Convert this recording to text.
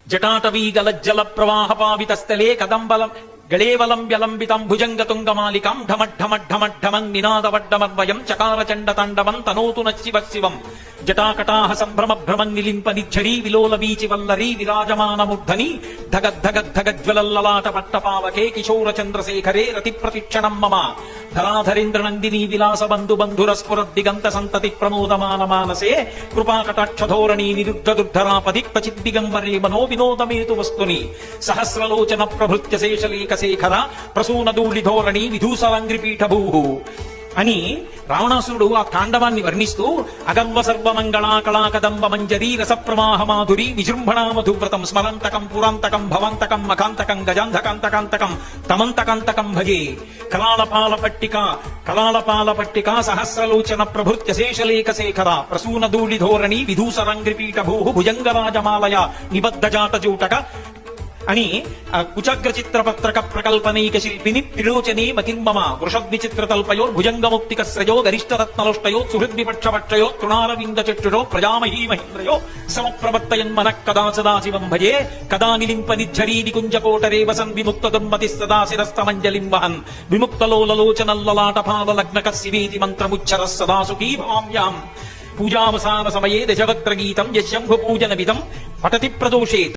జటాటవీగలజ్జల ప్రవాహ పావితస్థలే కదంబలం గళేవలం వ్యలంబితం భుజంగతుంగమాలికం ఢమఢమఢమఢమం నినాదవడ్డమర్వయం చకార చండ తాండవం తనోతు శివ శివం జటాకటాహ సంభ్రమ భ్రమం నిలింప నిఝరీ విలోల వీచి వల్లరీ విరాజమానముద్ధని ధగద్ధగద్ధగజ్వలల్లలాట పట్టపావకే కిశోర చంద్రశేఖరే రతి ప్రతిక్షణం మమ ధరాధరేంద్ర నందిని విలాస బంధు బంధురస్ఫురద్దిగంత సంతతి ప్రమోదమాన మానసే కృపాకటాక్షధోరణి నిరుద్ధ దుర్ధరాపది క్వచిద్దిగంబరే మనో వినోదమేతు వస్తుని సహస్రలోచన ప్రభృత్య శేషలేఖ శేఖర ప్రసూనదూళి ధోరణి విధూసలంగ్రిపీఠభూ అని రావణాసురుడు ఆ తాండవాన్ని వర్ణిస్తూ అగంవ సర్వమంగళా కళాకదంబ మంజరీ రసప్రవాహ మాధురి విజృంభణా మధువ్రతం స్మరంతకం పురాంతకం భవంతకం మకాంతకం గజాంధకాంతకాంతకం తమంతకాంతకం భజే కళాళపాల పట్టిక సహస్రలోచన ప్రభృత్య శేషలేఖ శేఖర ప్రసూనదూళి ధోరణి విధూసరంగ్రిపీఠభూ భుజంగరాజమాలయ నిబద్ధజాటజూటక అని కుచాగ్ర చిత్రపత్రక ప్రకల్పనైక శిల్పిని త్రిలోచనే మతిర్మమ వృషద్విచిత్రతల్పయో భుజంగముక్తిక శ్రయో గరిష్టరత్నలోష్టయో సుహృద్విపక్షపక్షయో తృణారవింద చక్షురో ప్రజామహీ మహేంద్రయో సమప్రవర్తయన్మన కదా సదాశివం భజే కదా నిలింప నిఝరీ నికుంజకోటరే వసన్ విముక్త దుర్మతి సదా శిరస్తమంజలిం వహన్ విముక్తలోలలోచనల్లలాటపాల లగ్నక శివేతి మంత్రముచ్చర సదా సుఖీ భవామ్యాం పూజావసాన సమయే దశవక్త్ర గీతం యశంభు పూజన విధం పఠతి ప్రదోషేత్